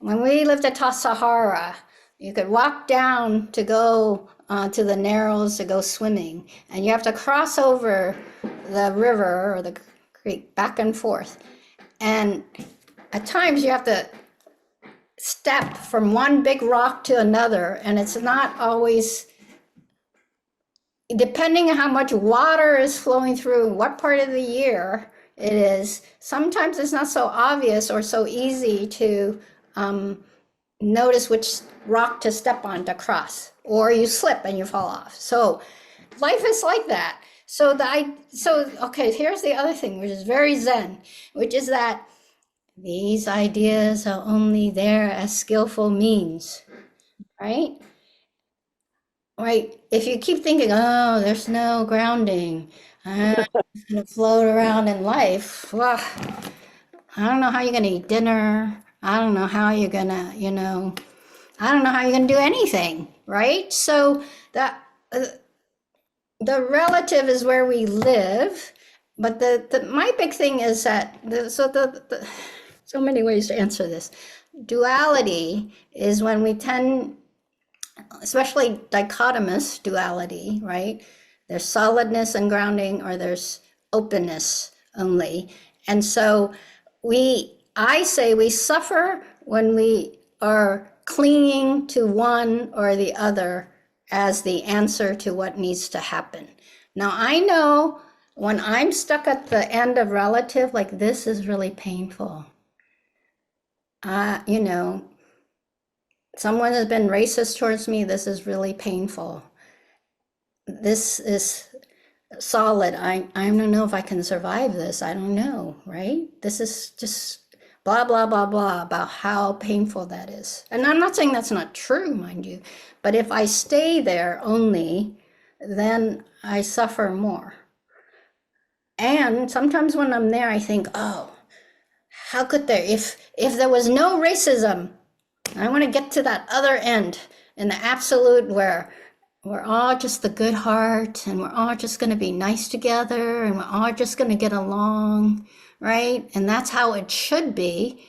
when we lived at Sahara, you could walk down to go to the Narrows to go swimming, and you have to cross over the river or the creek back and forth. And at times you have to step from one big rock to another, and it's not always, depending on how much water is flowing through, what part of the year it is, sometimes it's not so obvious or so easy to notice which rock to step on to cross, or you slip and you fall off. So life is like that. So okay, here's the other thing, which is very Zen, which is that these ideas are only there as skillful means, right? Right? If you keep thinking, oh, there's no grounding, I'm just gonna float around in life, well, I don't know how you're gonna eat dinner. I don't know how you're gonna, I don't know how you're gonna do anything, right? So that the relative is where we live, but my big thing is that so many ways to answer this. Duality is when we tend, especially dichotomous duality, right? There's solidness and grounding, or there's openness only. And so I say we suffer when we are clinging to one or the other as the answer to what needs to happen. Now, I know when I'm stuck at the end of relative, like this is really painful. Someone has been racist towards me, this is really painful. This is solid. I don't know if I can survive this. I don't know, right? This is just blah, blah, blah, blah about how painful that is. And I'm not saying that's not true, mind you, but if I stay there only, then I suffer more. And sometimes when I'm there, I think, oh, how could there, if there was no racism, I want to get to that other end in the absolute where we're all just the good heart and we're all just going to be nice together and we're all just going to get along, right? And that's how it should be.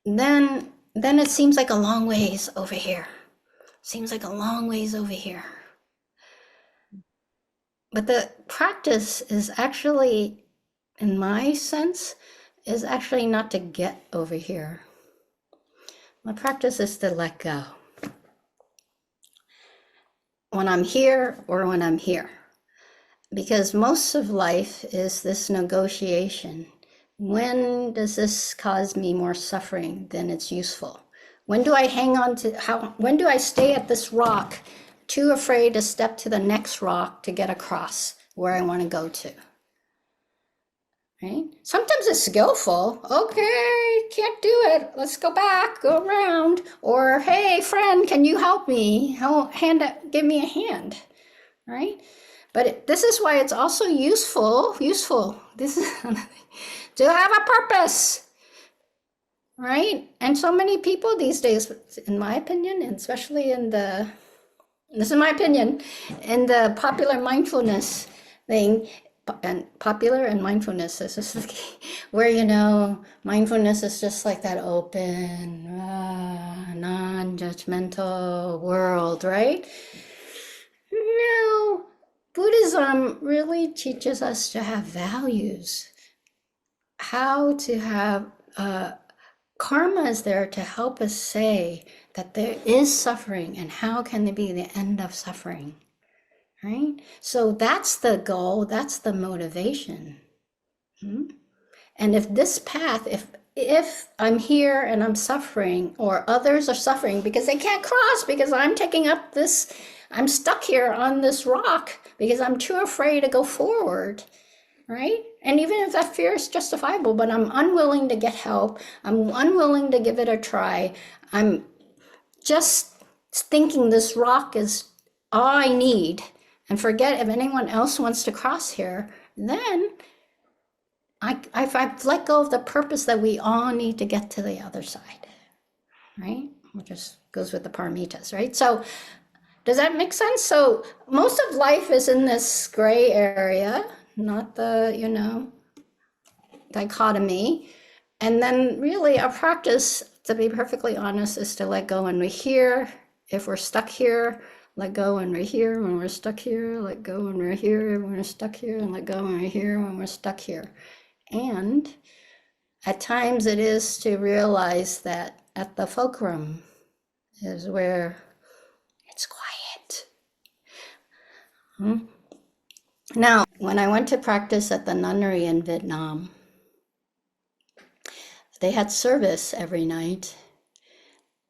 Then it seems like a long ways over here. Seems like a long ways over here. But the practice is actually, in my sense, is actually not to get over here. My practice is to let go. When I'm here or when I'm here. Because most of life is this negotiation. When does this cause me more suffering than it's useful? When do I hang on to, when do I stay at this rock, too afraid to step to the next rock to get across where I want to go to? Right? Sometimes it's skillful. Okay, can't do it. Let's go back, go around. Or, hey, friend, can you help me? Give me a hand, right? But this is why it's also useful. This is to have a purpose, right? And so many people these days, in my opinion, and especially this is my opinion, in the popular mindfulness thing, and popular and mindfulness, this is the key, where, mindfulness is just like that open, non-judgmental world, right? No, Buddhism really teaches us to have values, how to have, karma is there to help us say that there is suffering and how can there be the end of suffering. Right? So that's the goal, that's the motivation. And if this path, if I'm here and I'm suffering, or others are suffering because they can't cross because I'm taking up this, I'm stuck here on this rock because I'm too afraid to go forward, right? And even if that fear is justifiable, but I'm unwilling to get help, I'm unwilling to give it a try, I'm just thinking this rock is all I need, and forget if anyone else wants to cross here, then I've let go of the purpose that we all need to get to the other side, right? Which just goes with the paramitas, right? So does that make sense? So most of life is in this gray area, not the, dichotomy. And then really our practice to be perfectly honest, is to let go when we're here. If we're stuck here, let go when we're here. When we're stuck here, let go when we're here. When we're stuck here, and let go when we're here. When we're stuck here. And at times it is to realize that at the fulcrum is where it's quiet. Now, when I went to practice at the nunnery in Vietnam, they had service every night,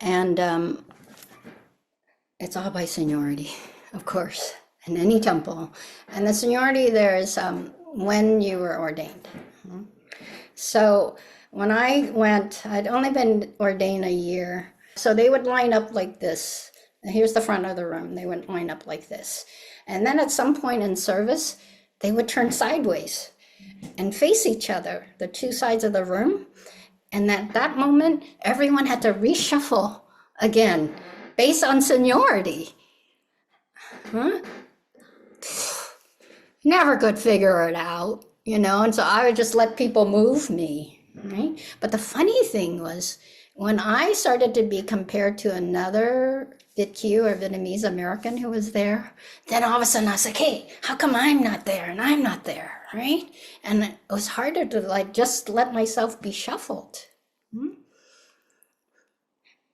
and it's all by seniority, of course, in any temple. And the seniority there is when you were ordained. So when I went, I'd only been ordained a year. So they would line up like this. And here's the front of the room. They would line up like this. And then at some point in service, they would turn sideways and face each other, the two sides of the room. And at that moment, everyone had to reshuffle again, based on seniority. Never could figure it out, and so I would just let people move me, right? But the funny thing was, when I started to be compared to another Viet-Kieu or Vietnamese American who was there, then all of a sudden I was like, hey, how come I'm not there and I'm not there, right? And it was harder to just let myself be shuffled.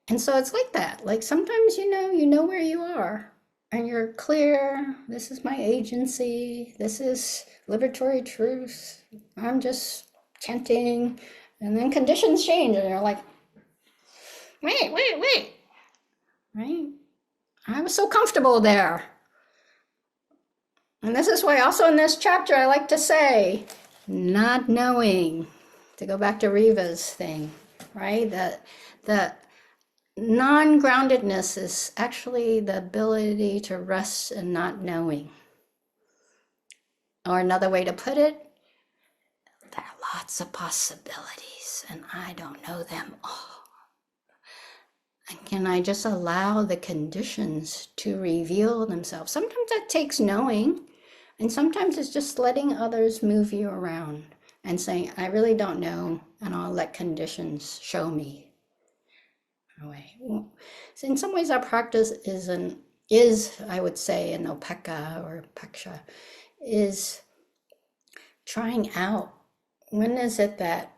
And so it's like that. Like sometimes, you know where you are and you're clear. This is my agency. This is liberatory truth. I'm just chanting. And then conditions change and you're like, wait. Right? I was so comfortable there. And this is why also in this chapter, I like to say, not knowing, to go back to Riva's thing, right? The non-groundedness is actually the ability to rest in not knowing. Or another way to put it, there are lots of possibilities and I don't know them all. And can I just allow the conditions to reveal themselves? Sometimes that takes knowing, and sometimes it's just letting others move you around and saying, I really don't know, and I'll let conditions show me. So in some ways, our practice is, I would say, in Opeka or Peksha, is trying out, when is it that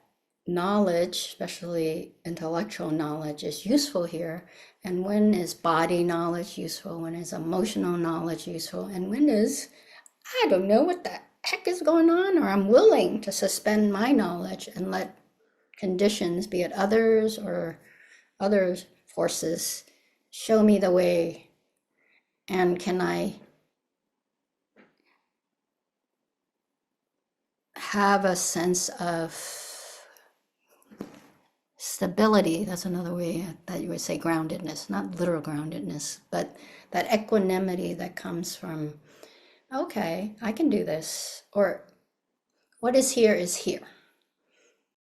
knowledge, especially intellectual knowledge, is useful here, and when is body knowledge useful, when is emotional knowledge useful, and when is, I don't know what the heck is going on, or I'm willing to suspend my knowledge and let conditions, be it others or other forces, show me the way, and can I have a sense of stability. That's another way that you would say groundedness, not literal groundedness, but that equanimity that comes from, okay, I can do this, or what is here is here.